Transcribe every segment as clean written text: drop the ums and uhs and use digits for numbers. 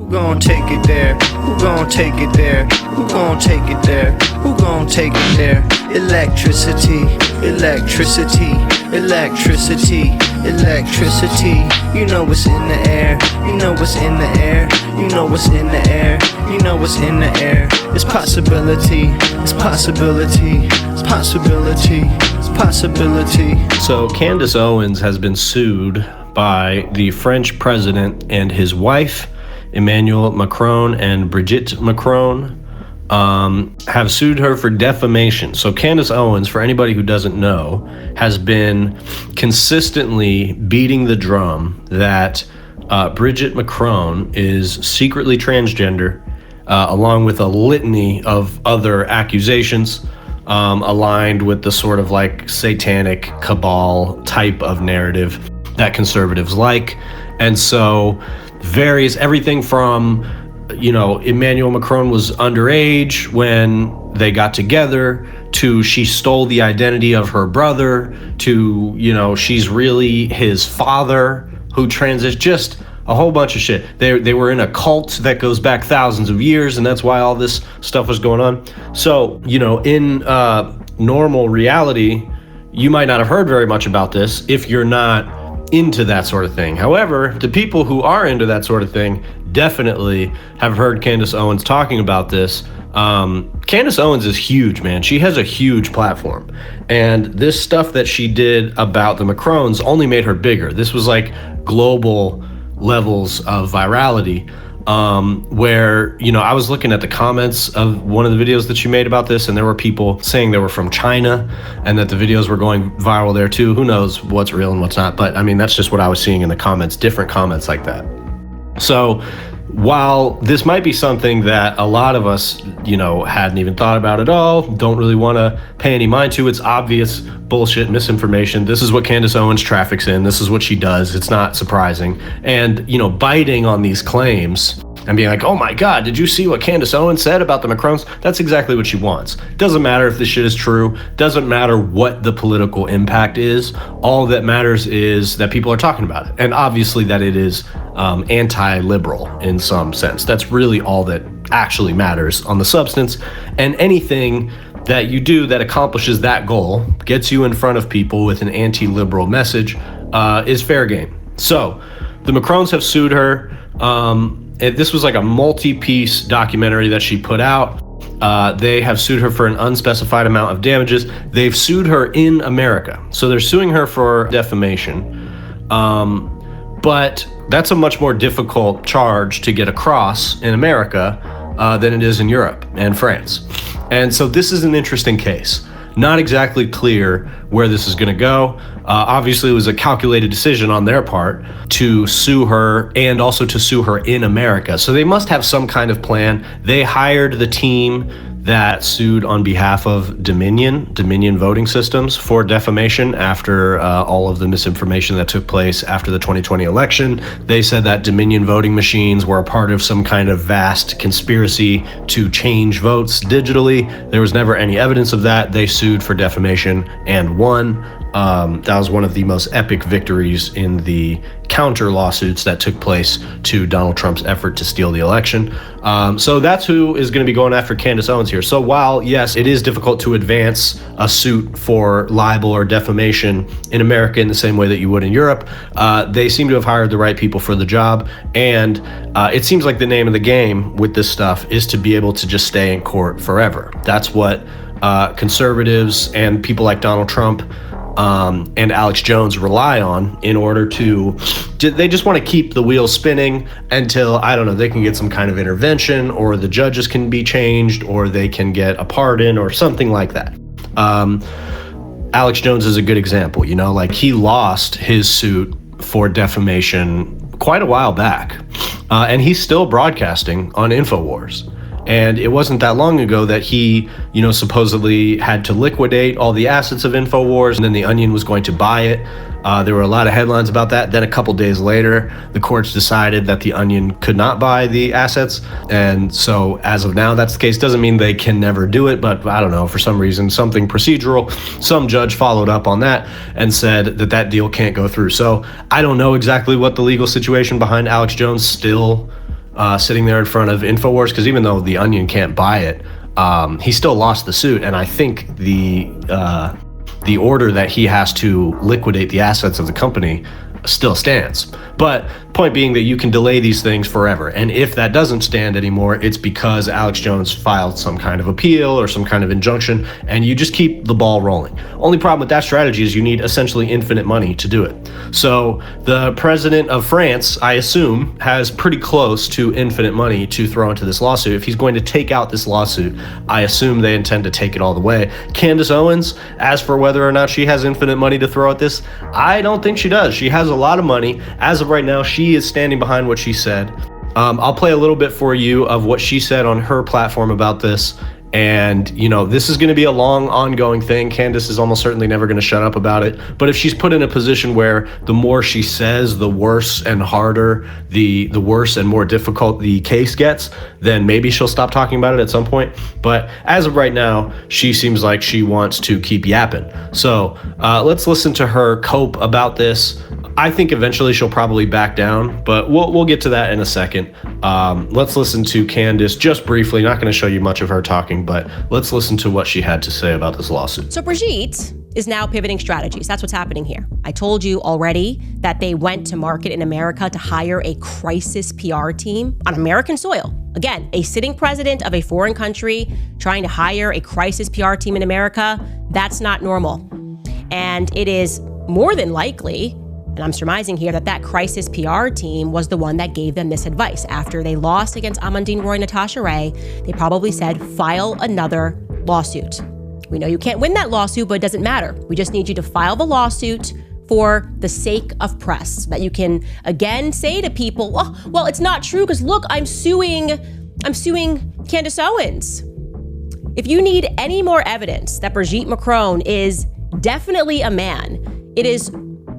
Who gon' take it there? Who gon' take it there? Who gon' take it there? Who gon' take it there? Electricity, electricity, electricity, electricity. You know what's in the air. You know what's in the air. You know what's in the air. You know what's in the air. It's possibility. It's possibility. It's possibility. It's possibility. So Candace Owens has been sued by the French president and his wife, Emmanuel Macron and Brigitte Macron, have sued her for defamation. So Candace Owens, for anybody who doesn't know, has been consistently beating the drum that Brigitte Macron is secretly transgender, along with a litany of other accusations aligned with the sort of like satanic cabal type of narrative that conservatives like. And so everything from, Emmanuel Macron was underage when they got together, to she stole the identity of her brother, to, she's really his father who transitioned, just a whole bunch of shit. They were in a cult that goes back thousands of years, and that's why all this stuff was going on. So, in normal reality, you might not have heard very much about this if you're not into that sort of thing. However, the people who are into that sort of thing definitely have heard Candace Owens talking about this. Candace Owens is huge, man. She has a huge platform. And this stuff that she did about the Macrons only made her bigger. This was like global levels of virality, where, I was looking at the comments of one of the videos that she made about this, and there were people saying they were from China and that the videos were going viral there too. Who knows what's real and what's not, but I mean, that's just what I was seeing in the comments, different comments like that. So while this might be something that a lot of us, hadn't even thought about at all, don't really want to pay any mind to, it's obvious bullshit, misinformation. This is what Candace Owens traffics in. This is what she does. It's not surprising. And, biting on these claims and being like, oh my God, did you see what Candace Owens said about the Macrons? That's exactly what she wants. Doesn't matter if this shit is true. Doesn't matter what the political impact is. All that matters is that people are talking about it. And obviously that it is anti-liberal in some sense. That's really all that actually matters on the substance. And anything that you do that accomplishes that goal, gets you in front of people with an anti-liberal message, is fair game. So the Macrons have sued her. This was like a multi-piece documentary that she put out. They have sued her for an unspecified amount of damages. They've sued her in America. So they're suing her for defamation. But that's a much more difficult charge to get across in America than it is in Europe and France. And so this is an interesting case. Not exactly clear where this is going to go. Obviously, it was a calculated decision on their part to sue her and also to sue her in America. So they must have some kind of plan. They hired the team that sued on behalf of Dominion voting systems for defamation after all of the misinformation that took place after the 2020 election. They said that Dominion voting machines were a part of some kind of vast conspiracy to change votes digitally. There was never any evidence of that. They sued for defamation and won. That was one of the most epic victories in the counter lawsuits that took place to Donald Trump's effort to steal the election. So that's who is going to be going after Candace Owens here. So while, yes, it is difficult to advance a suit for libel or defamation in America in the same way that you would in Europe, they seem to have hired the right people for the job. And it seems like the name of the game with this stuff is to be able to just stay in court forever. That's what conservatives and people like Donald Trump and Alex Jones rely on in order they just want to keep the wheel spinning until, I don't know, they can get some kind of intervention, or the judges can be changed, or they can get a pardon or something like that. Alex Jones is a good example, he lost his suit for defamation quite a while back, and he's still broadcasting on InfoWars. And it wasn't that long ago that he, supposedly had to liquidate all the assets of InfoWars, and then the Onion was going to buy it. There were a lot of headlines about that. Then a couple days later, the courts decided that the Onion could not buy the assets. And so as of now, that's the case. Doesn't mean they can never do it, but I don't know, for some reason, something procedural, some judge followed up on that and said that deal can't go through. So I don't know exactly what the legal situation behind Alex Jones still sitting there in front of InfoWars, because even though The Onion can't buy it, he still lost the suit. And I think the order that he has to liquidate the assets of the company still stands. But point being that you can delay these things forever. And if that doesn't stand anymore, it's because Alex Jones filed some kind of appeal or some kind of injunction, and you just keep the ball rolling. Only problem with that strategy is you need essentially infinite money to do it. So the president of France, I assume, has pretty close to infinite money to throw into this lawsuit. If he's going to take out this lawsuit, I assume they intend to take it all the way. Candace Owens, as for whether or not she has infinite money to throw at this, I don't think she does. She has a lot of money. As of right now, she is standing behind what she said. I'll play a little bit for you of what she said on her platform about this. And, you know, this is going to be a long, ongoing thing. Candace is almost certainly never going to shut up about it. But if she's put in a position where the more she says, the worse and harder, the worse and more difficult the case gets, then maybe she'll stop talking about it at some point. But as of right now, she seems like she wants to keep yapping. So let's listen to her cope about this. I think eventually she'll probably back down, but we'll get to that in a second. Let's listen to Candace just briefly. Not going to show you much of her talking, but let's listen to what she had to say about this lawsuit. So Brigitte is now pivoting strategies. That's what's happening here. I told you already that they went to market in America to hire a crisis PR team on American soil. Again, a sitting president of a foreign country trying to hire a crisis PR team in America, that's not normal. And it is more than likely, and I'm surmising here, that crisis PR team was the one that gave them this advice. After they lost against Amandine Roy, Natasha Ray, they probably said, file another lawsuit. We know you can't win that lawsuit, but it doesn't matter. We just need you to file the lawsuit for the sake of press, that you can again say to people, well, it's not true because look, I'm suing Candace Owens. If you need any more evidence that Brigitte Macron is definitely a man, it is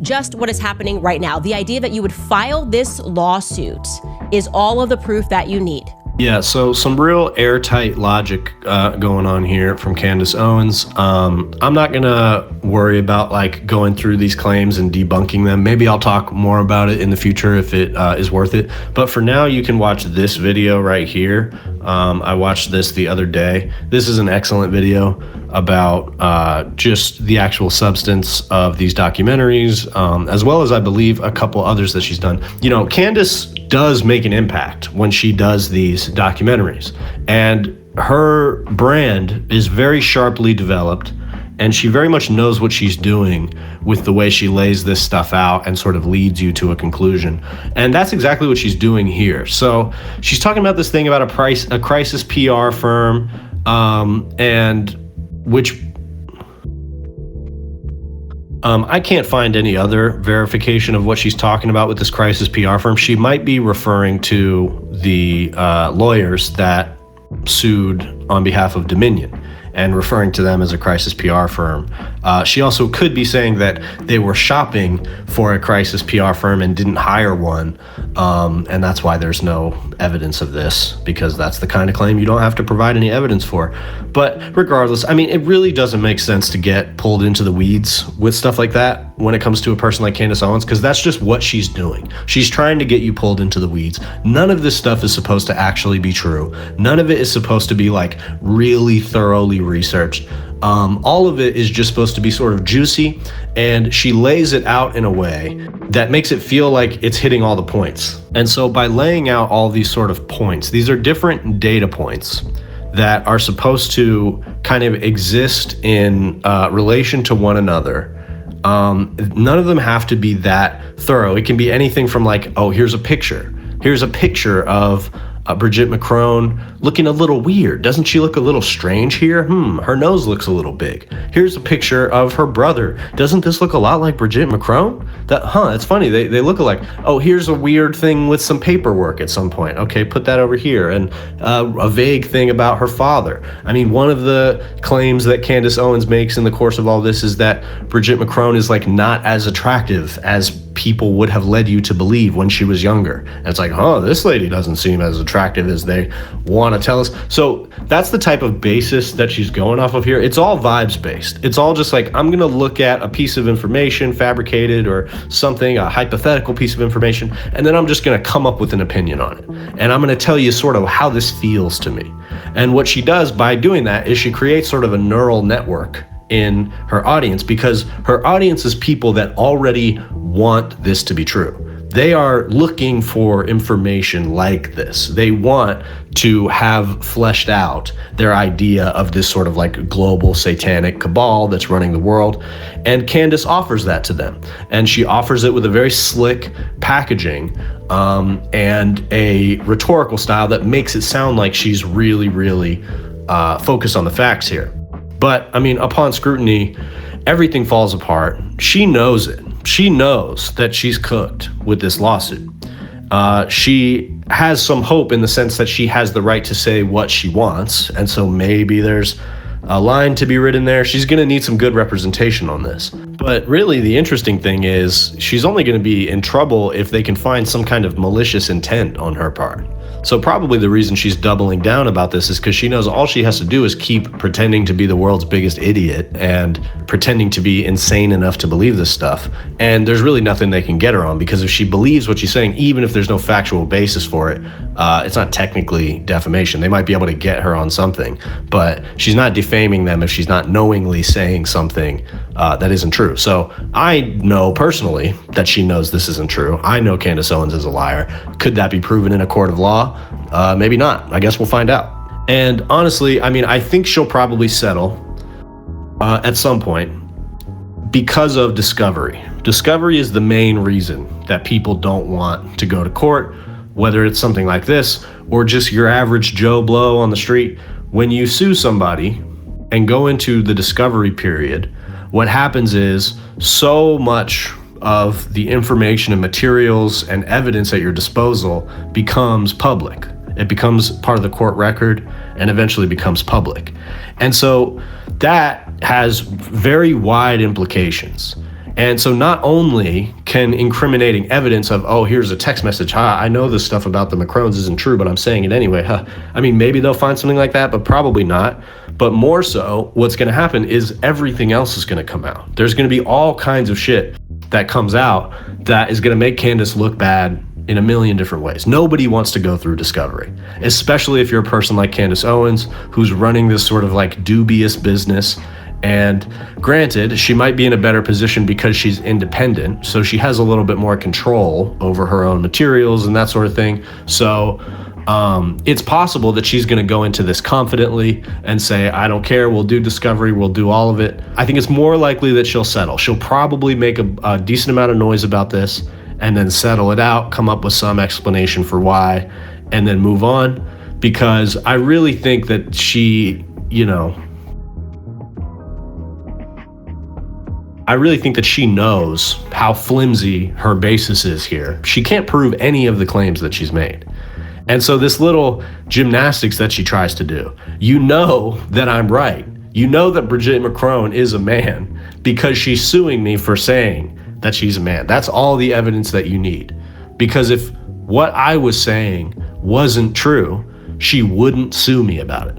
just what is happening right now. The idea that you would file this lawsuit is all of the proof that you need. Yeah, so some real airtight logic going on here from Candace Owens. I'm not gonna worry about like going through these claims and debunking them. Maybe I'll talk more about it in the future if it is worth it. But for now, you can watch this video right here. I watched this the other day. This is an excellent video about just the actual substance of these documentaries, as well as I believe a couple others that she's done. You know, Candace does make an impact when she does these documentaries, and her brand is very sharply developed, and she very much knows what she's doing with the way she lays this stuff out and sort of leads you to a conclusion. And that's exactly what she's doing here. So she's talking about this thing about a crisis PR firm, and which I can't find any other verification of what she's talking about with this crisis PR firm. She might be referring to the lawyers that sued on behalf of Dominion and referring to them as a crisis PR firm. She also could be saying that they were shopping for a crisis PR firm and didn't hire one, and that's why there's no evidence of this, because that's the kind of claim you don't have to provide any evidence for. But regardless, I mean, it really doesn't make sense to get pulled into the weeds with stuff like that when it comes to a person like Candace Owens, because that's just what she's doing. She's trying to get you pulled into the weeds. None of this stuff is supposed to actually be true. None of it is supposed to be like really thoroughly researched. All of it is just supposed to be sort of juicy, and she lays it out in a way that makes it feel like it's hitting all the points. And so by laying out all these sort of points, these are different data points that are supposed to kind of exist in relation to one another. None of them have to be that thorough. It can be anything from like, oh, here's a picture. Here's a picture of Brigitte Macron looking a little weird. Doesn't she look a little strange here? Her nose looks a little big. Here's a picture of her brother. Doesn't this look a lot like Brigitte Macron? It's funny. They look alike. Oh, here's a weird thing with some paperwork at some point. Okay, put that over here. And a vague thing about her father. I mean, one of the claims that Candace Owens makes in the course of all this is that Brigitte Macron is like not as attractive as people would have led you to believe when she was younger. And it's like, oh, this lady doesn't seem as attractive as they want to tell us. So that's the type of basis that she's going off of here. It's all vibes based. It's all just like, I'm going to look at a piece of information, fabricated or something, a hypothetical piece of information, and then I'm just going to come up with an opinion on it. And I'm going to tell you sort of how this feels to me. And what she does by doing that is she creates sort of a neural network in her audience, because her audience is people that already want this to be true. They are looking for information like this. They want to have fleshed out their idea of this sort of like global satanic cabal that's running the world. And Candace offers that to them. And she offers it with a very slick packaging and a rhetorical style that makes it sound like she's really, really focused on the facts here. But I mean, upon scrutiny, everything falls apart. She knows it. She knows that she's cooked with this lawsuit. She has some hope in the sense that she has the right to say what she wants. And so maybe there's a line to be written there. She's going to need some good representation on this. But really, the interesting thing is she's only going to be in trouble if they can find some kind of malicious intent on her part. So probably the reason she's doubling down about this is because she knows all she has to do is keep pretending to be the world's biggest idiot and pretending to be insane enough to believe this stuff. And there's really nothing they can get her on, because if she believes what she's saying, even if there's no factual basis for it, it's not technically defamation. They might be able to get her on something, but she's not defaming them if she's not knowingly saying something that isn't true. So I know personally that she knows this isn't true. I know Candace Owens is a liar. Could that be proven in a court of law? Maybe not. I guess we'll find out. And honestly, I mean, I think she'll probably settle at some point because of discovery. Discovery is the main reason that people don't want to go to court, whether it's something like this or just your average Joe Blow on the street. When you sue somebody and go into the discovery period, what happens is so much of the information and materials and evidence at your disposal becomes public. It becomes part of the court record and eventually becomes public. And so that has very wide implications. And so not only can incriminating evidence of, oh, here's a text message, I know this stuff about the Macrons isn't true, but I'm saying it anyway. I mean, maybe they'll find something like that, but probably not. But more so, what's going to happen is everything else is going to come out. There's going to be all kinds of shit that comes out that is going to make Candace look bad in a million different ways. Nobody wants to go through discovery, especially if you're a person like Candace Owens, who's running this sort of like dubious business. And granted, she might be in a better position because she's independent, so she has a little bit more control over her own materials and that sort of thing. So it's possible that she's going to go into this confidently and say, I don't care, we'll do discovery, we'll do all of it. I think it's more likely that she'll settle. She'll probably make a decent amount of noise about this and then settle it out, come up with some explanation for why, and then move on. Because I really think that she, I really think that she knows how flimsy her basis is here. She can't prove any of the claims that she's made. And so this little gymnastics that she tries to do, you know that I'm right. You know that Brigitte Macron is a man because she's suing me for saying that she's a man. That's all the evidence that you need. Because if what I was saying wasn't true, she wouldn't sue me about it.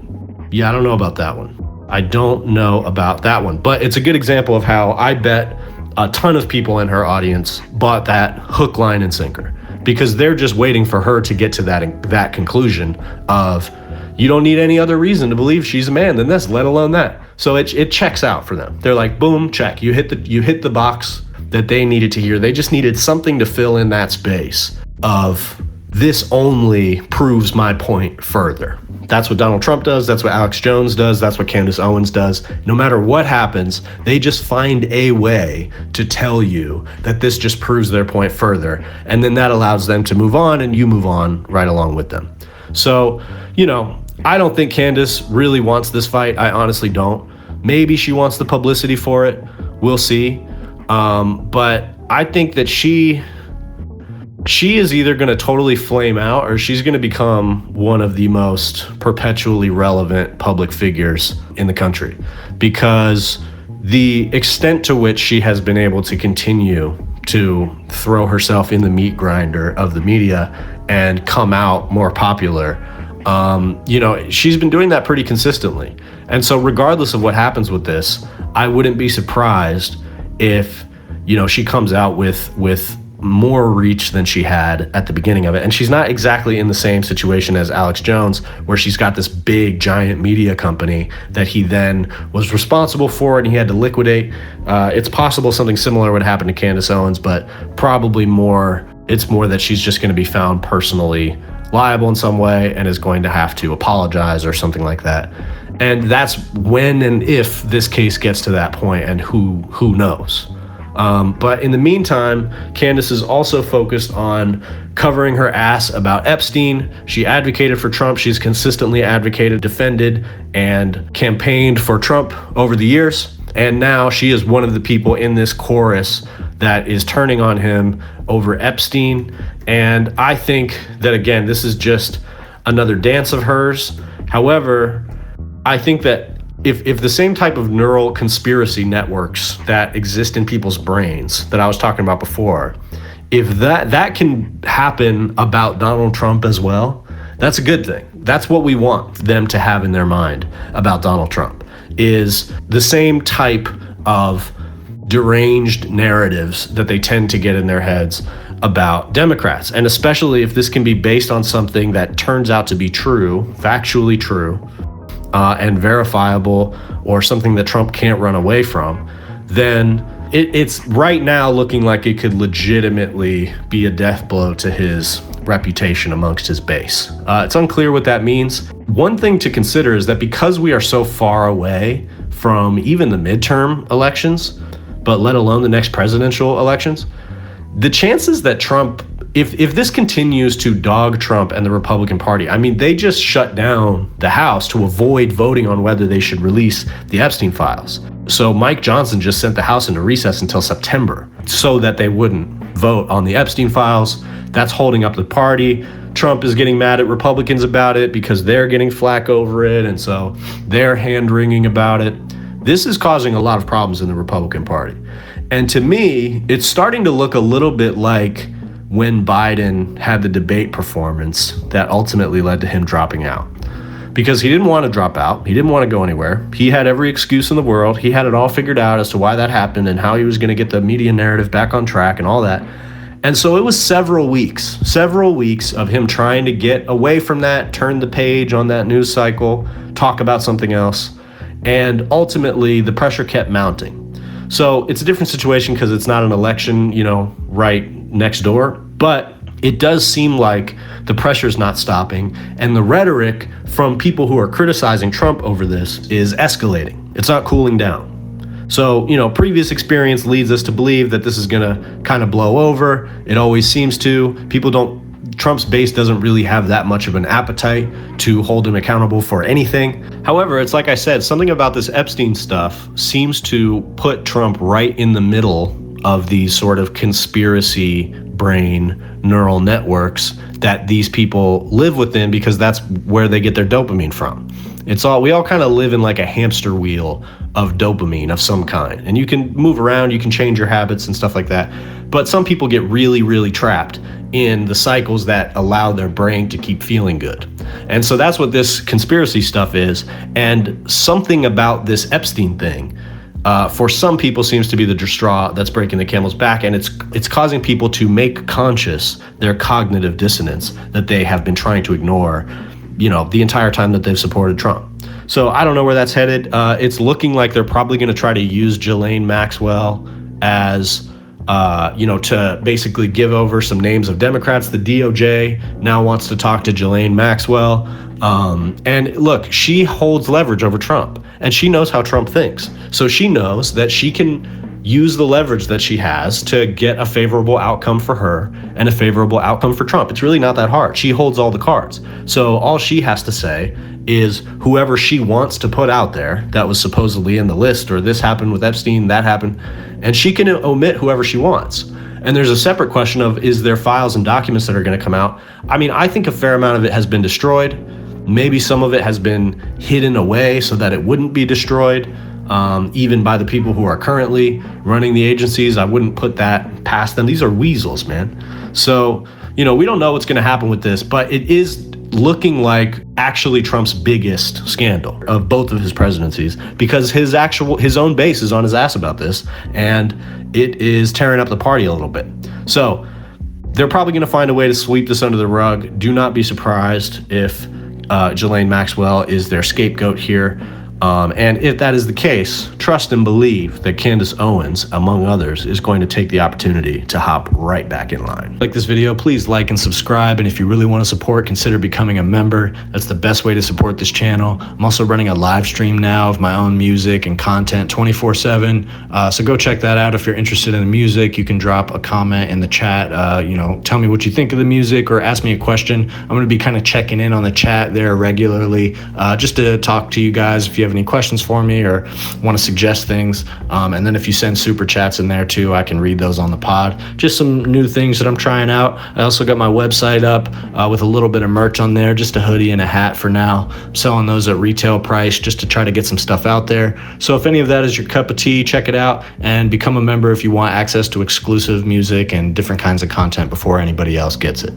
Yeah, I don't know about that one. I don't know about that one, but it's a good example of how I bet a ton of people in her audience bought that hook, line, and sinker, because they're just waiting for her to get to that conclusion of, you don't need any other reason to believe she's a man than this, let alone that. So it checks out for them. They're like, boom, check. You hit the box that they needed to hear. They just needed something to fill in that space of, this only proves my point further. That's what Donald Trump does. That's what Alex Jones does. That's what Candace Owens does. No matter what happens, they just find a way to tell you that this just proves their point further. And then that allows them to move on, and you move on right along with them. So, I don't think Candace really wants this fight. I honestly don't. Maybe she wants the publicity for it. We'll see. But I think that she is either going to totally flame out, or she's going to become one of the most perpetually relevant public figures in the country, because the extent to which she has been able to continue to throw herself in the meat grinder of the media and come out more popular. She's been doing that pretty consistently. And so regardless of what happens with this, I wouldn't be surprised if, she comes out with more reach than she had at the beginning of it. And she's not exactly in the same situation as Alex Jones, where she's got this big giant media company that he then was responsible for and he had to liquidate. It's possible something similar would happen to Candace Owens, but probably it's more that she's just going to be found personally liable in some way and is going to have to apologize or something like that. And that's when and if this case gets to that point, and who knows. But in the meantime, Candace is also focused on covering her ass about Epstein. She advocated for Trump. She's consistently advocated, defended, and campaigned for Trump over the years. And now she is one of the people in this chorus that is turning on him over Epstein. And I think that, again, this is just another dance of hers. However, I think that if the same type of neural conspiracy networks that exist in people's brains that I was talking about before, if that can happen about Donald Trump as well, that's a good thing. That's what we want them to have in their mind about Donald Trump, is the same type of deranged narratives that they tend to get in their heads about Democrats. And especially if this can be based on something that turns out to be true, factually true, and verifiable, or something that Trump can't run away from, then it's right now looking like it could legitimately be a death blow to his reputation amongst his base. It's unclear what that means. One thing to consider is that because we are so far away from even the midterm elections, but let alone the next presidential elections, the chances that Trump, if this continues to dog Trump and the Republican Party, I mean, they just shut down the House to avoid voting on whether they should release the Epstein files. So Mike Johnson just sent the House into recess until September so that they wouldn't vote on the Epstein files. That's holding up the party. Trump is getting mad at Republicans about it because they're getting flack over it, and so they're hand-wringing about it. This is causing a lot of problems in the Republican Party. And to me, it's starting to look a little bit like when Biden had the debate performance that ultimately led to him dropping out. Because he didn't want to drop out. He didn't want to go anywhere. He had every excuse in the world. He had it all figured out as to why that happened and how he was going to get the media narrative back on track and all that. And so it was several weeks of him trying to get away from that, turn the page on that news cycle, talk about something else. And ultimately, the pressure kept mounting. So it's a different situation because it's not an election, right next door. But it does seem like the pressure's not stopping. And the rhetoric from people who are criticizing Trump over this is escalating. It's not cooling down. So, previous experience leads us to believe that this is going to kind of blow over. It always seems to. Trump's base doesn't really have that much of an appetite to hold him accountable for anything. However, it's like I said, something about this Epstein stuff seems to put Trump right in the middle of these sort of conspiracy brain neural networks that these people live within, because that's where they get their dopamine from. We all kind of live in like a hamster wheel of dopamine of some kind. And you can move around, you can change your habits and stuff like that. But some people get really, really trapped in the cycles that allow their brain to keep feeling good. And so that's what this conspiracy stuff is. And something about this Epstein thing, for some people, seems to be the straw that's breaking the camel's back. And it's causing people to make conscious their cognitive dissonance that they have been trying to ignore, the entire time that they've supported Trump. So I don't know where that's headed. It's looking like they're probably going to try to use Ghislaine Maxwell as to basically give over some names of Democrats. The DOJ now wants to talk to Ghislaine Maxwell. And look, she holds leverage over Trump, and she knows how Trump thinks. So she knows that she can use the leverage that she has to get a favorable outcome for her and a favorable outcome for Trump. It's really not that hard. She holds all the cards. So all she has to say is whoever she wants to put out there that was supposedly in the list, or this happened with Epstein, that happened, and she can omit whoever she wants. And there's a separate question of, is there files and documents that are going to come out? I mean, I think a fair amount of it has been destroyed. Maybe some of it has been hidden away so that it wouldn't be destroyed. even by the people who are currently running the agencies. I wouldn't put that past them. These are weasels, man. So, we don't know what's going to happen with this, but it is looking like actually Trump's biggest scandal of both of his presidencies, because his own base is on his ass about this, and it is tearing up the party a little bit. So they're probably going to find a way to sweep this under the rug. Do not be surprised if Ghislaine Maxwell is their scapegoat here. And if that is the case, trust and believe that Candace Owens, among others, is going to take the opportunity to hop right back in line. Like this video, please like and subscribe. And if you really want to support, consider becoming a member. That's the best way to support this channel. I'm also running a live stream now of my own music and content 24/7. So go check that out if you're interested in the music. You can drop a comment in the chat, tell me what you think of the music or ask me a question. I'm going to be kind of checking in on the chat there regularly, just to talk to you guys if you have any questions for me or want to suggest things. And then if you send super chats in there too, I can read those on the pod. Just some new things that I'm trying out. I also got my website up with a little bit of merch on there, just a hoodie and a hat for now. I'm selling those at retail price just to try to get some stuff out there. So if any of that is your cup of tea, check it out and become a member if you want access to exclusive music and different kinds of content before anybody else gets it.